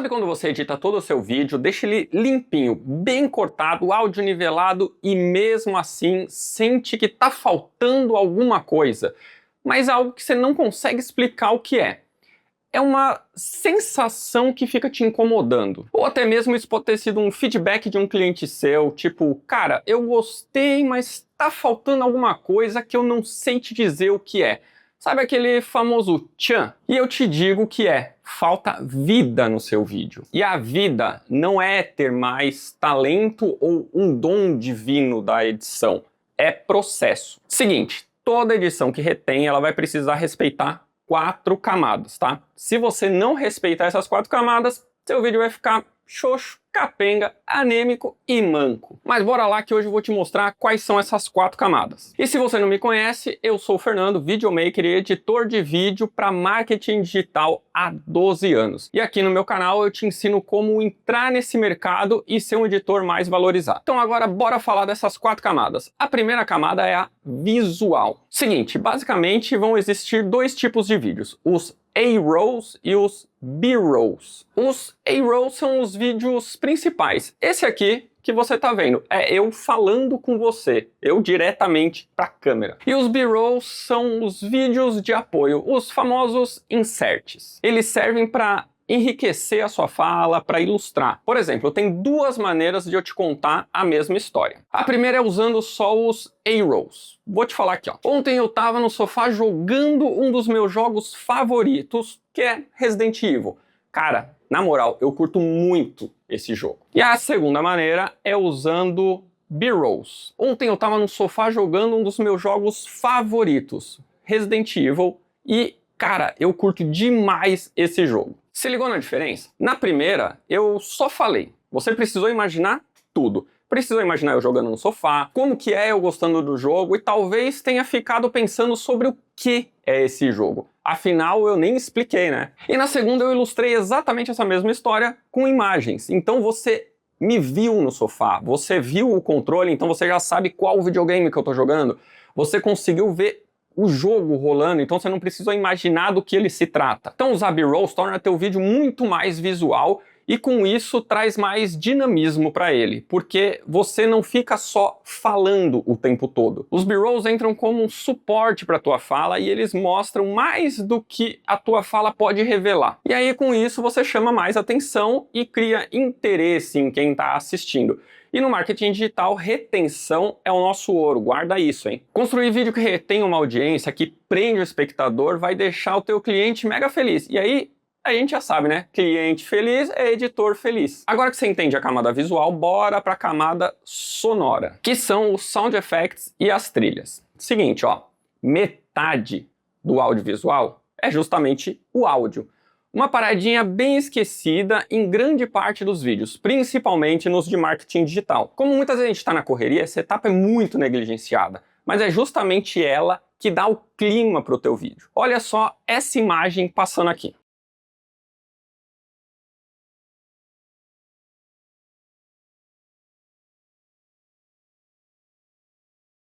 Sabe quando você edita todo o seu vídeo, deixa ele limpinho, bem cortado, áudio nivelado e mesmo assim sente que tá faltando alguma coisa, mas algo que você não consegue explicar o que é? É uma sensação que fica te incomodando. Ou até mesmo isso pode ter sido um feedback de um cliente seu, tipo, cara, eu gostei, mas tá faltando alguma coisa que eu não sei te dizer o que é. Sabe aquele famoso tchan? E eu te digo que falta vida no seu vídeo. E a vida não é ter mais talento ou um dom divino da edição. É processo. Seguinte, toda edição que retém, ela vai precisar respeitar 4 camadas, tá? Se você não respeitar essas 4 camadas, seu vídeo vai ficar xoxo, capenga, anêmico e manco. Mas bora lá que hoje eu vou te mostrar quais são essas 4 camadas. E se você não me conhece, eu sou o Fernando, videomaker e editor de vídeo para marketing digital há 12 anos. E aqui no meu canal eu te ensino como entrar nesse mercado e ser um editor mais valorizado. Então agora bora falar dessas 4 camadas. A primeira camada é a visual. Seguinte, basicamente vão existir 2 tipos de vídeos, os A-Rolls e os B-Rolls. Os A-Rolls são os vídeos principais. Esse aqui que você tá vendo é eu falando com você, eu diretamente para a câmera. E os B-Rolls são os vídeos de apoio, os famosos inserts. Eles servem para enriquecer a sua fala, para ilustrar. Por exemplo, tem 2 maneiras de eu te contar a mesma história. A primeira é usando só os A-Rolls. Vou te falar aqui, ó. Ontem eu tava no sofá jogando um dos meus jogos favoritos, que é Resident Evil. Cara, na moral, eu curto muito esse jogo. E a segunda maneira é usando B-Rolls. Ontem eu tava no sofá jogando um dos meus jogos favoritos, Resident Evil, e, cara, eu curto demais esse jogo. Se ligou na diferença? Na primeira, eu só falei. Você precisou imaginar tudo. Precisou imaginar eu jogando no sofá, como que é eu gostando do jogo e talvez tenha ficado pensando sobre o que é esse jogo. Afinal, eu nem expliquei, né? E na segunda eu ilustrei exatamente essa mesma história com imagens. Então você me viu no sofá, você viu o controle, então você já sabe qual videogame que eu tô jogando. Você conseguiu ver o jogo rolando, então você não precisa imaginar do que ele se trata. Então usar B-Rolls torna teu vídeo muito mais visual e com isso traz mais dinamismo para ele, porque você não fica só falando o tempo todo. Os B-Rolls entram como um suporte para a tua fala e eles mostram mais do que a tua fala pode revelar. E aí com isso você chama mais atenção e cria interesse em quem está assistindo. E no marketing digital, retenção é o nosso ouro, guarda isso, hein? Construir vídeo que retém uma audiência, que prende o espectador, vai deixar o teu cliente mega feliz. E aí, a gente já sabe, né? Cliente feliz é editor feliz. Agora que você entende a camada visual, bora para a camada sonora, que são os sound effects e as trilhas. Seguinte, ó, metade do audiovisual é justamente o áudio. Uma paradinha bem esquecida em grande parte dos vídeos, principalmente nos de marketing digital. Como muitas vezes a gente está na correria, essa etapa é muito negligenciada, mas é justamente ela que dá o clima para o teu vídeo. Olha só essa imagem passando aqui.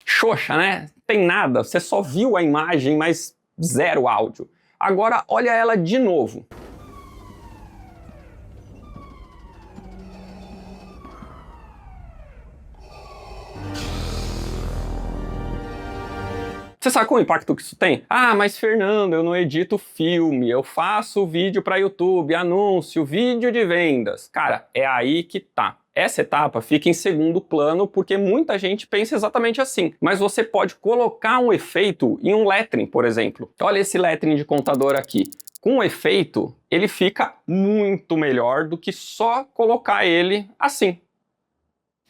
Xoxa, né? Tem nada, você só viu a imagem, mas zero áudio. Agora olha ela de novo. Você sacou o impacto que isso tem? Ah, mas Fernando, eu não edito filme, eu faço vídeo para YouTube, anúncio, vídeo de vendas. Cara, é aí que tá. Essa etapa fica em segundo plano porque muita gente pensa exatamente assim. Mas você pode colocar um efeito em um lettering, por exemplo. Olha esse lettering de contador aqui. Com o efeito, ele fica muito melhor do que só colocar ele assim.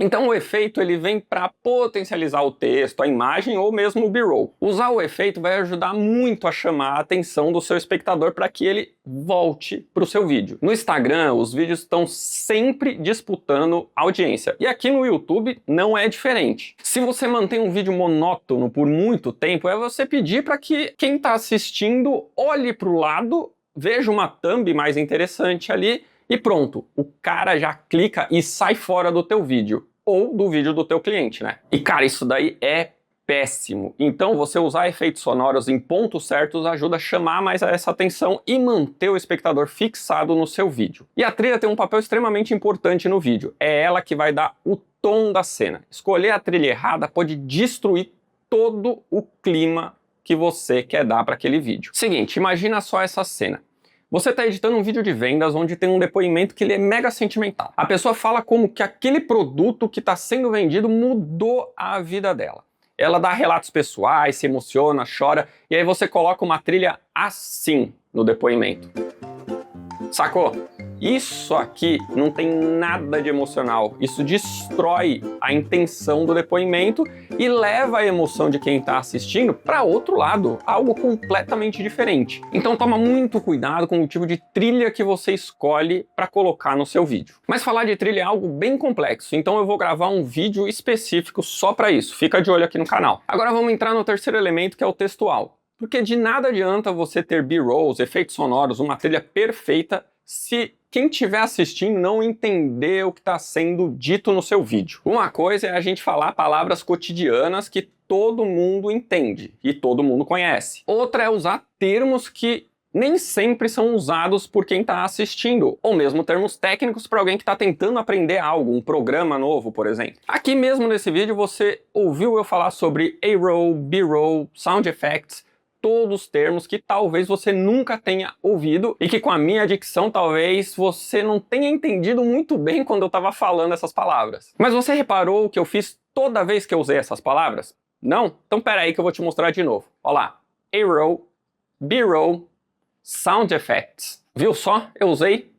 Então o efeito ele vem para potencializar o texto, a imagem ou mesmo o B-roll. Usar o efeito vai ajudar muito a chamar a atenção do seu espectador para que ele volte para o seu vídeo. No Instagram, os vídeos estão sempre disputando audiência. E aqui no YouTube não é diferente. Se você mantém um vídeo monótono por muito tempo, é você pedir para que quem está assistindo olhe para o lado, veja uma thumb mais interessante ali e pronto, o cara já clica e sai fora do teu vídeo. Ou do vídeo do teu cliente, né? E cara, isso daí é péssimo. Então você usar efeitos sonoros em pontos certos ajuda a chamar mais essa atenção e manter o espectador fixado no seu vídeo. E a trilha tem um papel extremamente importante no vídeo. É ela que vai dar o tom da cena. Escolher a trilha errada pode destruir todo o clima que você quer dar para aquele vídeo. Seguinte, imagina só essa cena. Você está editando um vídeo de vendas onde tem um depoimento que ele é mega sentimental. A pessoa fala como que aquele produto que está sendo vendido mudou a vida dela. Ela dá relatos pessoais, se emociona, chora, e aí você coloca uma trilha assim no depoimento. Sacou? Isso aqui não tem nada de emocional. Isso destrói a intenção do depoimento e leva a emoção de quem está assistindo para outro lado, algo completamente diferente. Então toma muito cuidado com o tipo de trilha que você escolhe para colocar no seu vídeo. Mas falar de trilha é algo bem complexo, então eu vou gravar um vídeo específico só para isso. Fica de olho aqui no canal. Agora vamos entrar no terceiro elemento, que é o textual. Porque de nada adianta você ter B-rolls, efeitos sonoros, uma trilha perfeita, se quem estiver assistindo não entender o que está sendo dito no seu vídeo. Uma coisa é a gente falar palavras cotidianas que todo mundo entende e todo mundo conhece. Outra é usar termos que nem sempre são usados por quem está assistindo, ou mesmo termos técnicos para alguém que está tentando aprender algo, um programa novo, por exemplo. Aqui mesmo nesse vídeo você ouviu eu falar sobre A-roll, B-roll, sound effects, todos os termos que talvez você nunca tenha ouvido e que com a minha dicção talvez você não tenha entendido muito bem quando eu estava falando essas palavras. Mas você reparou o que eu fiz toda vez que eu usei essas palavras? Não? Então pera aí que eu vou te mostrar de novo. Olha lá. A-roll, B-roll, sound effects. Viu só? Eu usei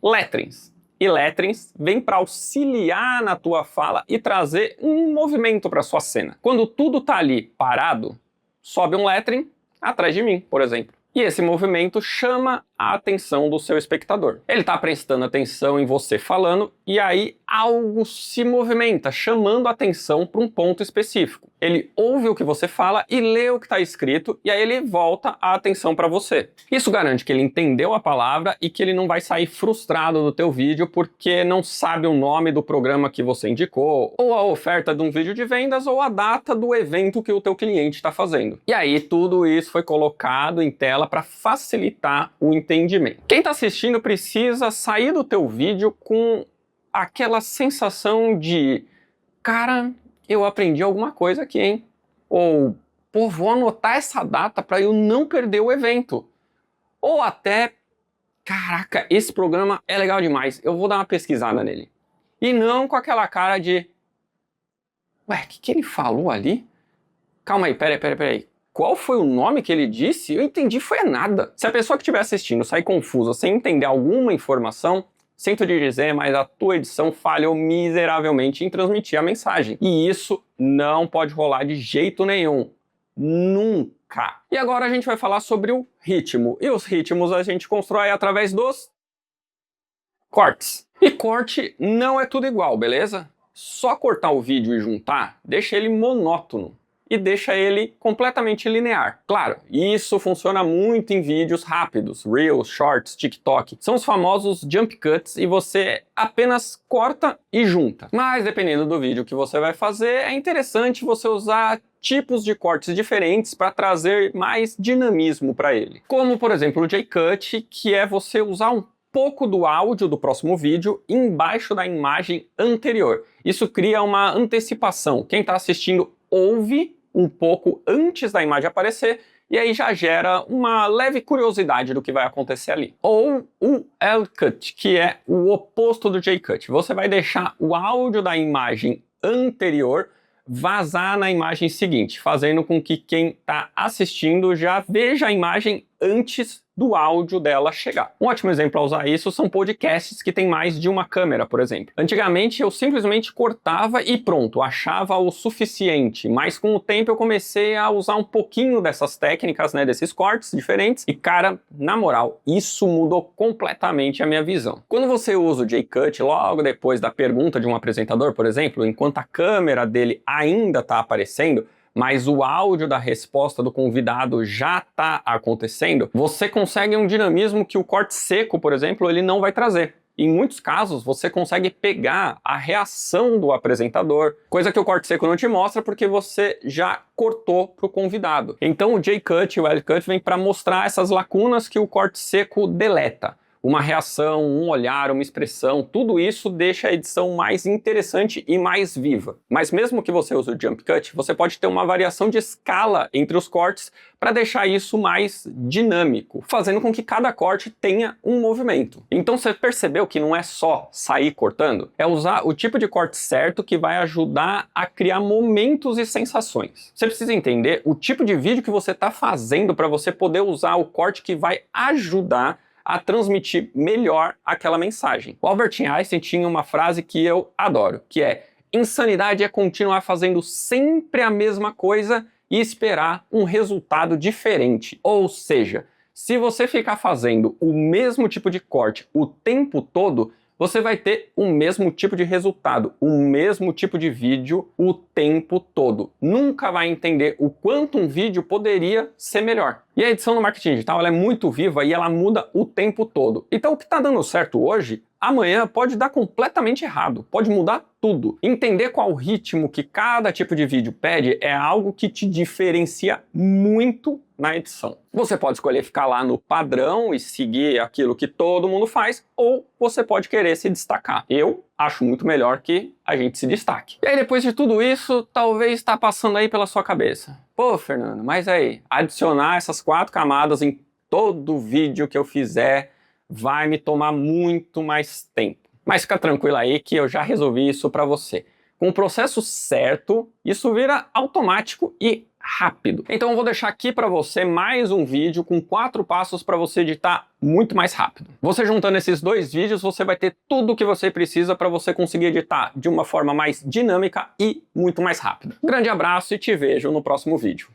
letterings. E letterings vem para auxiliar na tua fala e trazer um movimento para sua cena. Quando tudo tá ali parado, sobe um lettering atrás de mim, por exemplo. E esse movimento chama a atenção do seu espectador. Ele está prestando atenção em você falando e aí algo se movimenta, chamando a atenção para um ponto específico. Ele ouve o que você fala e lê o que está escrito e aí ele volta a atenção para você. Isso garante que ele entendeu a palavra e que ele não vai sair frustrado do teu vídeo porque não sabe o nome do programa que você indicou, ou a oferta de um vídeo de vendas, ou a data do evento que o teu cliente está fazendo. E aí tudo isso foi colocado em tela para facilitar o entendimento. Quem está assistindo precisa sair do teu vídeo com aquela sensação de cara, eu aprendi alguma coisa aqui, hein? Ou, pô, vou anotar essa data para eu não perder o evento. Ou até, caraca, esse programa é legal demais, eu vou dar uma pesquisada nele. E não com aquela cara de, ué, o que ele falou ali? Calma aí, peraí. Qual foi o nome que ele disse? Eu entendi foi nada. Se a pessoa que estiver assistindo sair confusa sem entender alguma informação, sinto te dizer, mas a tua edição falhou miseravelmente em transmitir a mensagem. E isso não pode rolar de jeito nenhum. Nunca. E agora a gente vai falar sobre o ritmo. E os ritmos a gente constrói através dos cortes. E corte não é tudo igual, beleza? Só cortar o vídeo e juntar deixa ele monótono e deixa ele completamente linear. Claro, isso funciona muito em vídeos rápidos, Reels, Shorts, TikTok. São os famosos jump cuts e você apenas corta e junta. Mas dependendo do vídeo que você vai fazer, é interessante você usar tipos de cortes diferentes para trazer mais dinamismo para ele. Como, por exemplo, o J-Cut, que é você usar um pouco do áudio do próximo vídeo embaixo da imagem anterior. Isso cria uma antecipação. Quem está assistindo ouve um pouco antes da imagem aparecer, e aí já gera uma leve curiosidade do que vai acontecer ali. Ou o L-Cut, que é o oposto do J-Cut. Você vai deixar o áudio da imagem anterior vazar na imagem seguinte, fazendo com que quem está assistindo já veja a imagem antes do áudio dela chegar. Um ótimo exemplo a usar isso são podcasts que tem mais de uma câmera, por exemplo. Antigamente eu simplesmente cortava e pronto, achava o suficiente, mas com o tempo eu comecei a usar um pouquinho dessas técnicas, né, desses cortes diferentes, e cara, na moral, isso mudou completamente a minha visão. Quando você usa o J-Cut logo depois da pergunta de um apresentador, por exemplo, enquanto a câmera dele ainda está aparecendo, mas o áudio da resposta do convidado já está acontecendo, você consegue um dinamismo que o corte seco, por exemplo, ele não vai trazer. Em muitos casos, você consegue pegar a reação do apresentador, coisa que o corte seco não te mostra porque você já cortou para o convidado. Então o J-Cut e o L-Cut vem para mostrar essas lacunas que o corte seco deleta. Uma reação, um olhar, uma expressão, tudo isso deixa a edição mais interessante e mais viva. Mas mesmo que você use o Jump Cut, você pode ter uma variação de escala entre os cortes para deixar isso mais dinâmico, fazendo com que cada corte tenha um movimento. Então você percebeu que não é só sair cortando? É usar o tipo de corte certo que vai ajudar a criar momentos e sensações. Você precisa entender o tipo de vídeo que você está fazendo para você poder usar o corte que vai ajudar a transmitir melhor aquela mensagem. O Albert Einstein tinha uma frase que eu adoro, que é: insanidade é continuar fazendo sempre a mesma coisa e esperar um resultado diferente. Ou seja, se você ficar fazendo o mesmo tipo de corte o tempo todo, você vai ter o mesmo tipo de resultado, o mesmo tipo de vídeo o tempo todo. Nunca vai entender o quanto um vídeo poderia ser melhor. E a edição no marketing digital ela é muito viva e ela muda o tempo todo. Então o que está dando certo hoje, amanhã pode dar completamente errado, pode mudar tudo. Entender qual ritmo que cada tipo de vídeo pede é algo que te diferencia muito na edição. Você pode escolher ficar lá no padrão e seguir aquilo que todo mundo faz, ou você pode querer se destacar. Eu acho muito melhor que a gente se destaque. E aí depois de tudo isso, talvez está passando aí pela sua cabeça: pô, Fernando, mas aí, adicionar essas 4 camadas em todo vídeo que eu fizer vai me tomar muito mais tempo. Mas fica tranquilo aí que eu já resolvi isso para você. Com o processo certo, isso vira automático e rápido. Então eu vou deixar aqui para você mais um vídeo com 4 passos para você editar muito mais rápido. Você juntando esses 2 vídeos, você vai ter tudo o que você precisa para você conseguir editar de uma forma mais dinâmica e muito mais rápida. Grande abraço e te vejo no próximo vídeo.